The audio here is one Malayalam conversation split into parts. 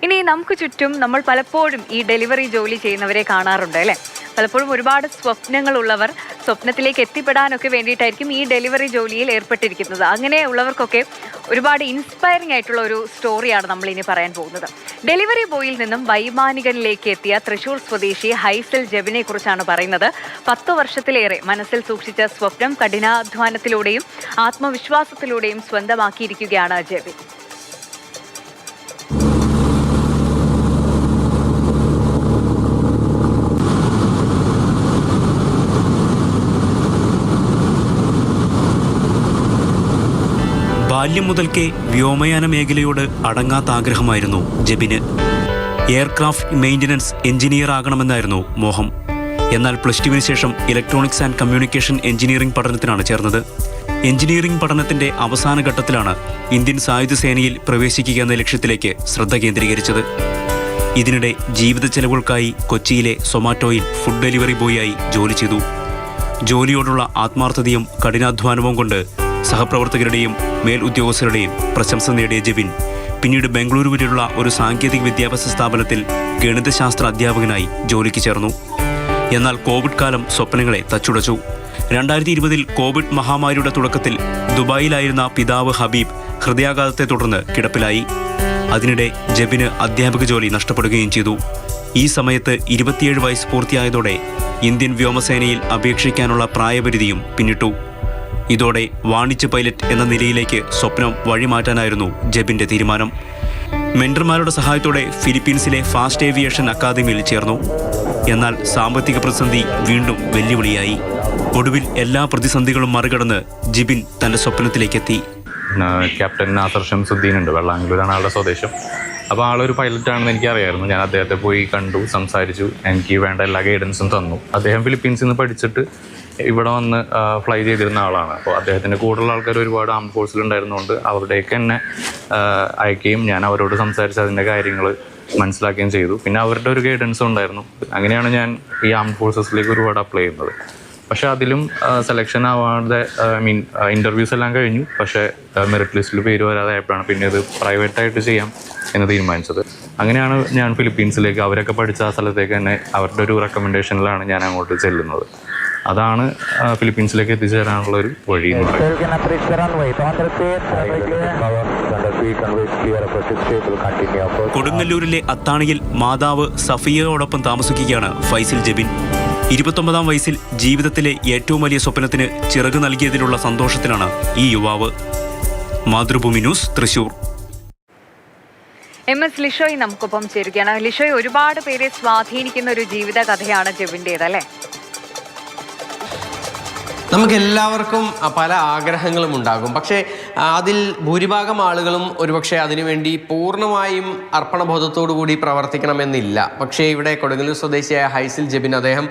ഇനി നമുക്ക് ചുറ്റും നമ്മൾ പലപ്പോഴും ഈ ഡെലിവറി ജോലി ചെയ്യുന്നവരെ കാണാറുണ്ട് അല്ലേ? പലപ്പോഴും ഒരുപാട് സ്വപ്നങ്ങളുള്ളവർ സ്വപ്നത്തിലേക്ക് എത്തിപ്പെടാനൊക്കെ വേണ്ടിയിട്ടായിരിക്കും ഈ ഡെലിവറി ജോലിയിൽ ഏർപ്പെട്ടിരിക്കുന്നത്. അങ്ങനെ ഉള്ളവർക്കൊക്കെ ഒരുപാട് ഇൻസ്പയറിംഗ് ആയിട്ടുള്ള ഒരു സ്റ്റോറിയാണ് നമ്മൾ ഇനി പറയാൻ പോകുന്നത്. ഡെലിവറി ബോയിൽ നിന്നും വൈമാനികനിലേക്ക് എത്തിയ തൃശൂർ സ്വദേശി ഹൈസൽ ജെബിനെ കുറിച്ചാണ് പറയുന്നത്. 10 വർഷത്തിലേറെ മനസ്സിൽ സൂക്ഷിച്ച സ്വപ്നം കഠിനാധ്വാനത്തിലൂടെയും ആത്മവിശ്വാസത്തിലൂടെയും സ്വന്തമാക്കിയിരിക്കുകയാണ് ജെബിൻ. ബാല്യം മുതൽക്കേ വ്യോമയാന മേഖലയോട് അടങ്ങാത്ത ആഗ്രഹമായിരുന്നു ജെബിന്. എയർക്രാഫ്റ്റ് മെയിൻ്റനൻസ് എഞ്ചിനീയർ ആകണമെന്നായിരുന്നു മോഹം. എന്നാൽ +2 ശേഷം ഇലക്ട്രോണിക്സ് ആൻഡ് കമ്മ്യൂണിക്കേഷൻ എഞ്ചിനീയറിംഗ് പഠനത്തിനാണ് ചേർന്നത്. എഞ്ചിനീയറിംഗ് പഠനത്തിന്റെ അവസാന ഘട്ടത്തിലാണ് ഇന്ത്യൻ സായുധ സേനയിൽ പ്രവേശിക്കുക എന്ന ലക്ഷ്യത്തിലേക്ക് ശ്രദ്ധ കേന്ദ്രീകരിച്ചത്. ഇതിനിടെ ജീവിത ചെലവുകൾക്കായി കൊച്ചിയിലെ സൊമാറ്റോയിൽ ഫുഡ് ഡെലിവറി ബോയായി ജോലി ചെയ്തു. ജോലിയോടുള്ള ആത്മാർത്ഥതയും കഠിനാധ്വാനവും കൊണ്ട് സഹപ്രവർത്തകരുടെയും മേൽ ഉദ്യോഗസ്ഥരുടെയും പ്രശംസ നേടിയ ജെബിൻ പിന്നീട് ബംഗളൂരുവിലുള്ള ഒരു സാങ്കേതിക വിദ്യാഭ്യാസ സ്ഥാപനത്തിൽ ഗണിതശാസ്ത്ര അധ്യാപകനായി ജോലിക്ക് ചേർന്നു. എന്നാൽ കോവിഡ് കാലം സ്വപ്നങ്ങളെ തച്ചുടച്ചു. 2020 കോവിഡ് മഹാമാരിയുടെ തുടക്കത്തിൽ ദുബായിലായിരുന്ന പിതാവ് ഹബീബ് ഹൃദയാഘാതത്തെ തുടർന്ന് കിടപ്പിലായി. അതിനിടെ ജെബിന് അധ്യാപക ജോലി നഷ്ടപ്പെടുകയും ചെയ്തു. ഈ സമയത്ത് 27 വയസ്സ് പൂർത്തിയായതോടെ ഇന്ത്യൻ വ്യോമസേനയിൽ അപേക്ഷിക്കാനുള്ള പ്രായപരിധിയും പിന്നിട്ടു. ഇതോടെ വാണിജ്യ പൈലറ്റ് എന്ന നിലയിലേക്ക് സ്വപ്നം വഴിമാറ്റാനായിരുന്നു ജെബിന്റെ തീരുമാനം. മെന്റർമാരുടെ സഹായത്തോടെ ഫിലിപ്പീൻസിലെ ഫാസ്റ്റ് ഏവിയേഷൻ അക്കാദമിയിൽ ചേർന്നു. എന്നാൽ സാമ്പത്തിക പ്രതിസന്ധി വീണ്ടും വെല്ലുവിളിയായി. ഒടുവിൽ എല്ലാ പ്രതിസന്ധികളും മറികടന്ന് ജെബിൻ തന്റെ സ്വപ്നത്തിലേക്കെത്തി. ക്യാപ്റ്റൻ നാസർ ഷംസുദ്ദീൻ ഉണ്ട്, വെള്ളാങ്കുളൂരാണ് ആളുടെ സ്വദേശം. അപ്പോൾ ആളൊരു പൈലറ്റാണെന്ന് എനിക്കറിയായിരുന്നു. ഞാൻ അദ്ദേഹത്തെ പോയി കണ്ടു, സംസാരിച്ചു, എനിക്ക് വേണ്ട എല്ലാ ഗൈഡൻസും തന്നു. അദ്ദേഹം ഫിലിപ്പീൻസിൽ നിന്ന് പഠിച്ചിട്ട് ഇവിടെ വന്ന് ഫ്ലൈ ചെയ്തിരുന്ന ആളാണ്. അപ്പോൾ അദ്ദേഹത്തിൻ്റെ കൂടുതലുള്ള ആൾക്കാർ ഒരുപാട് ആംഡ് ഫോഴ്സിലുണ്ടായിരുന്നുകൊണ്ട് അവരുടെയൊക്കെ എന്നെ അയക്കുകയും ഞാൻ അവരോട് സംസാരിച്ച് അതിൻ്റെ കാര്യങ്ങൾ മനസ്സിലാക്കുകയും ചെയ്തു. പിന്നെ അവരുടെ ഒരു ഗൈഡൻസും ഉണ്ടായിരുന്നു. അങ്ങനെയാണ് ഞാൻ ഈ ആംഡ് ഫോഴ്സസിലേക്ക് ഒരുപാട് അപ്ലൈ ചെയ്യുന്നത്. പക്ഷേ അതിലും സെലക്ഷൻ ആവാതെ ഇൻ്റർവ്യൂസ് എല്ലാം കഴിഞ്ഞു. പക്ഷേ മെറിറ്റ് ലിസ്റ്റിൽ പേര് വരാതെ ആയപ്പോഴാണ് പിന്നെ ഇത് പ്രൈവറ്റായിട്ട് ചെയ്യാം എന്ന് തീരുമാനിച്ചത്. അങ്ങനെയാണ് ഞാൻ ഫിലിപ്പീൻസിലേക്ക്, അവരൊക്കെ പഠിച്ച ആ സ്ഥലത്തേക്ക് തന്നെ അവരുടെ ഒരു റെക്കമെൻഡേഷനിലാണ് ഞാൻ അങ്ങോട്ട് ചെല്ലുന്നത്. അതാണ് ഫിലിപ്പീൻസിലേക്ക് എത്തിച്ചേരാനുള്ള ഒരു വഴി. കൊടുങ്ങല്ലൂരിലെ അത്താണിയിൽ മാതാവ് സഫിയയോടൊപ്പം താമസിക്കുകയാണ് ഫൈസൽ ജെബിൻ. 29-ാം വയസ്സിൽ ജീവിതത്തിലെ ഏറ്റവും വലിയ സ്വപ്നത്തിന് ചിറക് നൽകിയതിലുള്ള സന്തോഷത്തിലാണ് ഈ യുവാവ്. മാതൃഭൂമി ന്യൂസ്, തൃശൂർ. MS ലിഷോയ് നമുക്കൊപ്പം ചേരുകയാണ്. ലിഷോയ്, ഒരുപാട് പേരെ സ്വാധീനിക്കുന്ന ഒരു ജീവിത കഥയാണ് ജെബിൻ്റേത് അല്ലേ? നമുക്കെല്ലാവർക്കും പല ആഗ്രഹങ്ങളും ഉണ്ടാകും. പക്ഷേ അതിൽ ഭൂരിഭാഗം ആളുകളും ഒരുപക്ഷെ അതിനുവേണ്ടി പൂർണ്ണമായും അർപ്പണബോധത്തോടു കൂടി പ്രവർത്തിക്കണമെന്നില്ല. പക്ഷേ ഇവിടെ കൊടുങ്ങല്ലൂർ സ്വദേശിയായ ഹൈസൽ ജെബിൻ, അദ്ദേഹം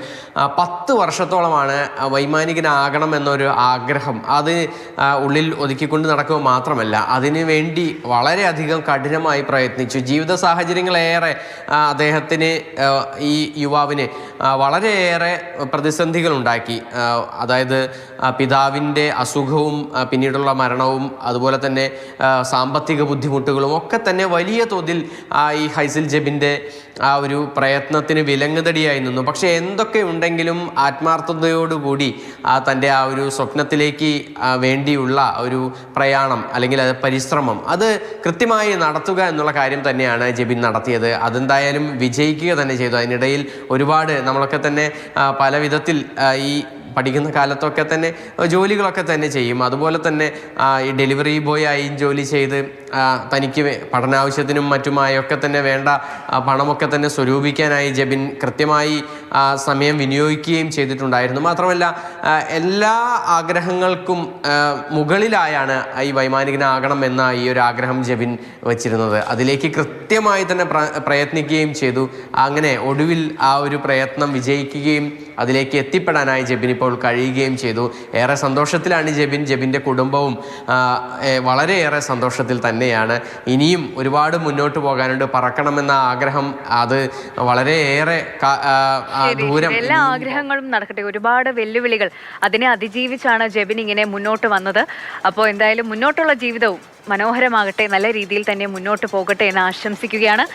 10 വർഷത്തോളമാണ് വൈമാനികനാകണം എന്നൊരു ആഗ്രഹം അത് ഉള്ളിൽ ഒതുക്കിക്കൊണ്ട് നടക്കുക മാത്രമല്ല, അതിനു വേണ്ടി വളരെയധികം കഠിനമായി പ്രയത്നിച്ചു. ജീവിത സാഹചര്യങ്ങളേറെ അദ്ദേഹത്തിന്, ഈ യുവാവിന് വളരെയേറെ പ്രതിസന്ധികൾ ഉണ്ടാക്കി. അതായത് പിതാവിൻ്റെ അസുഖവും പിന്നീടുള്ള മരണവും അതുപോലെ തന്നെ സാമ്പത്തിക ബുദ്ധിമുട്ടുകളും ഒക്കെ തന്നെ വലിയ തോതിൽ ഈ ഹൈസൽ ജെബിൻ്റെ ആ ഒരു പ്രയത്നത്തിന് വിലങ്ങുതടിയായി നിന്നു. പക്ഷേ എന്തൊക്കെ ഉണ്ടെങ്കിലും ആത്മാർത്ഥതയോടുകൂടി തൻ്റെ ആ ഒരു സ്വപ്നത്തിലേക്ക് വേണ്ടിയുള്ള ഒരു പ്രയാണം അല്ലെങ്കിൽ പരിശ്രമം അത് കൃത്യമായി നടത്തുക എന്നുള്ള കാര്യം തന്നെയാണ് ജെബിൻ നടത്തിയത്. അതെന്തായാലും വിജയിക്കുക തന്നെ ചെയ്തു. അതിനിടയിൽ ഒരുപാട് നമ്മളൊക്കെ തന്നെ പല വിധത്തിൽ ഈ പഠിക്കുന്ന കാലത്തൊക്കെ തന്നെ ജോലികളൊക്കെ തന്നെ ചെയ്യും. അതുപോലെ തന്നെ ഈ ഡെലിവറി ബോയ് ആയി ജോലി ചെയ്ത് തനിക്ക് പഠനാവശ്യത്തിനും മറ്റുമായൊക്കെ തന്നെ വേണ്ട പണമൊക്കെ തന്നെ സ്വരൂപിക്കാനായി ജെബിൻ കൃത്യമായി സമയം വിനിയോഗിക്കുകയും ചെയ്തിട്ടുണ്ടായിരുന്നു. മാത്രമല്ല എല്ലാ ആഗ്രഹങ്ങൾക്കും മുകളിലായാണ് ഈ വൈമാനികനാകണം എന്ന ഈ ഒരു ആഗ്രഹം ജെബിൻ വച്ചിരുന്നത്. അതിലേക്ക് കൃത്യമായി തന്നെ പ്രയത്നിക്കുകയും ചെയ്തു. അങ്ങനെ ഒടുവിൽ ആ ഒരു പ്രയത്നം വിജയിക്കുകയും അതിലേക്ക് എത്തിപ്പെടാനായി ജെബിൻ ഇപ്പോൾ കഴിയുകയും ചെയ്തു. ഏറെ സന്തോഷത്തിലാണ് ജെബിൻ്റെ കുടുംബവും വളരെയേറെ സന്തോഷത്തിൽ തന്നെയാണ്. ഇനിയും ഒരുപാട് മുന്നോട്ട് പോകാനുണ്ട്. പറക്കണമെന്ന ആഗ്രഹം അത് വളരെയേറെ ദൂരം. എല്ലാ ആഗ്രഹങ്ങളും നടക്കട്ടെ. ഒരുപാട് വെല്ലുവിളികൾ അതിനെ അതിജീവിച്ചാണ് ജെബിൻ ഇങ്ങനെ മുന്നോട്ട് വന്നത്. അപ്പോൾ എന്തായാലും മുന്നോട്ടുള്ള ജീവിതവും മനോഹരമാകട്ടെ, നല്ല രീതിയിൽ തന്നെ മുന്നോട്ട് പോകട്ടെ എന്ന് ആശംസിക്കുകയാണ്.